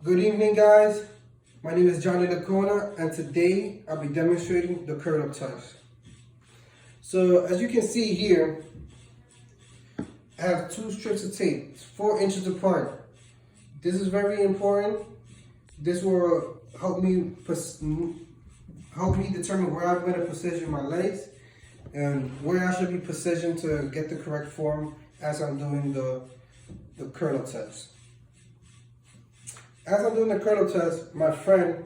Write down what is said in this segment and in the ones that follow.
Good evening, guys. My name is Johnny Lacona, and today I'll be demonstrating the curl up test. So as you can see here, I have two strips of tape, 4 inches apart. This is very important. This will help me determine where I'm going to position my legs and where I should be positioned to get the correct form as I'm doing the curl up test. As I'm doing the curl up test, my friend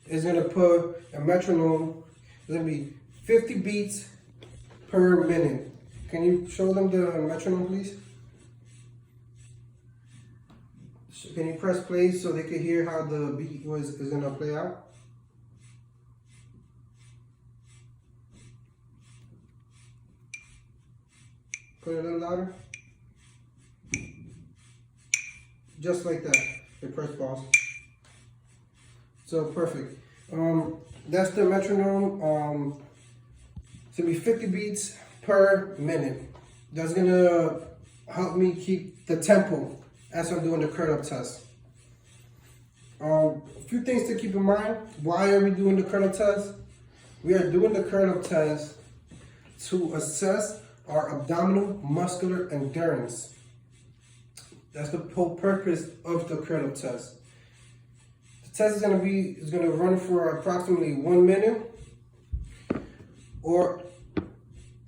is going to put a metronome. It's going to be 50 beats per minute. Can you show them the metronome, please? Can you press play so they can hear how the beat is going to play out? Put it a little louder. Just like that. They press pause. So perfect. That's the metronome. It's gonna be 50 beats per minute. That's gonna help me keep the tempo as I'm doing the curl up test. A few things to keep in mind. Why are we doing the curl up test? We are doing the curl up test to assess our abdominal muscular endurance. That's the whole purpose of the curl up test. The test is gonna run for approximately 1 minute, or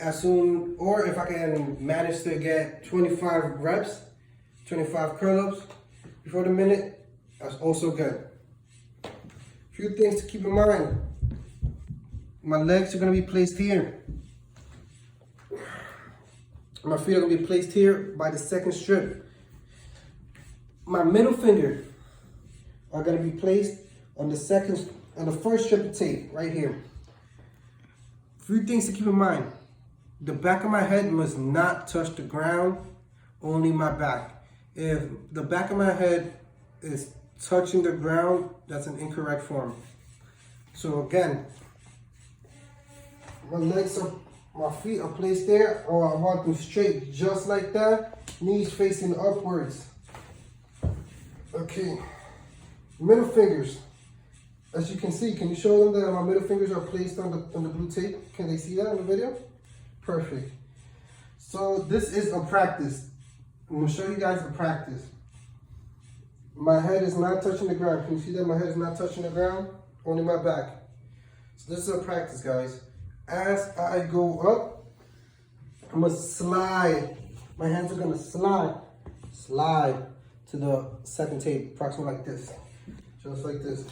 if I can manage to get 25 reps, 25 curl ups before the minute, that's also good. A few things to keep in mind. My legs are gonna be placed here. My feet are gonna be placed here by the second strip. My middle finger are going to be placed on the first strip of tape right here. Few things to keep in mind. The back of my head must not touch the ground, only my back. If the back of my head is touching the ground, that's an incorrect form. So again, my feet are placed there, or I want them straight just like that, knees facing upwards. Okay, middle fingers. As you can see, can you show them that my middle fingers are placed on the blue tape? Can they see that in the video? Perfect. So this is a practice. I'm gonna show you guys the practice. My head is not touching the ground. Can you see that my head is not touching the ground? Only my back. So this is a practice, guys. As I go up, I'm gonna slide. My hands are gonna slide to the second tape, approximately like this. Just like this.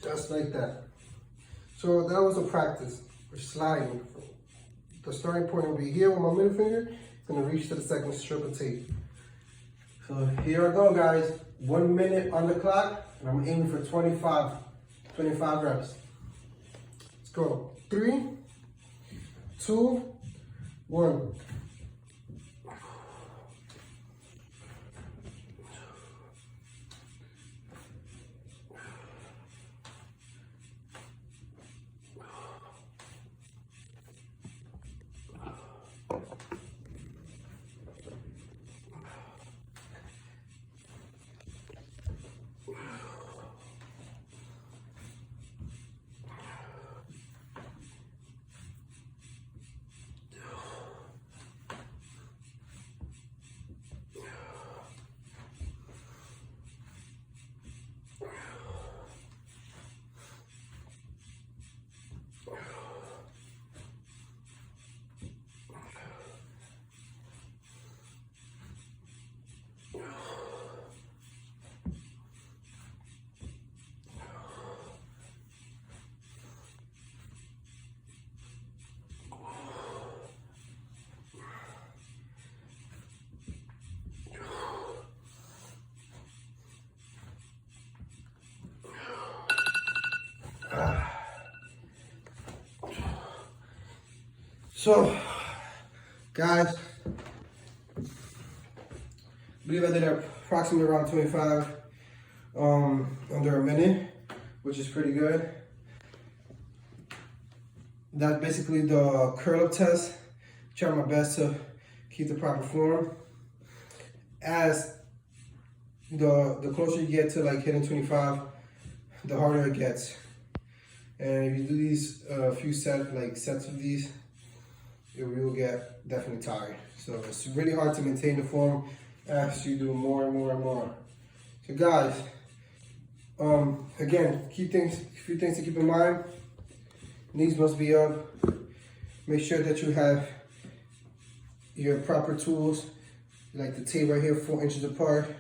Just like that. So that was a practice. We're sliding. The starting point will be here with my middle finger. It's gonna reach to the second strip of tape. So here I go, guys. 1 minute on the clock, and I'm aiming for 25 reps. Let's go. 3, 2, 1. So, guys, I believe I did approximately around 25 under a minute, which is pretty good. That's basically the curl up test. Try my best to keep the proper form. As the closer you get to like hitting 25, the harder it gets. And if you do these few sets of these, you will get definitely tired. So it's really hard to maintain the form as you do more and more and more. So guys, again, a few things to keep in mind. Knees must be up. Make sure that you have your proper tools, like the tape right here, 4 inches apart.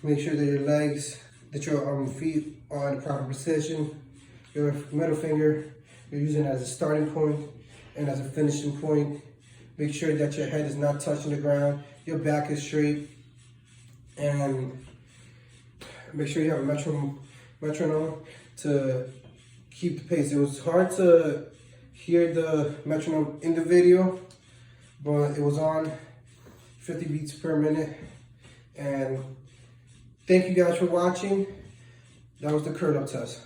Make sure that your legs, that your feet are in the proper position. Your middle finger, you're using it as a starting point and as a finishing point. Make sure that your head is not touching the ground, your back is straight, and make sure you have a metronome to keep the pace. It was hard to hear the metronome in the video, but it was on 50 beats per minute. And thank you guys for watching. That was the curl up test.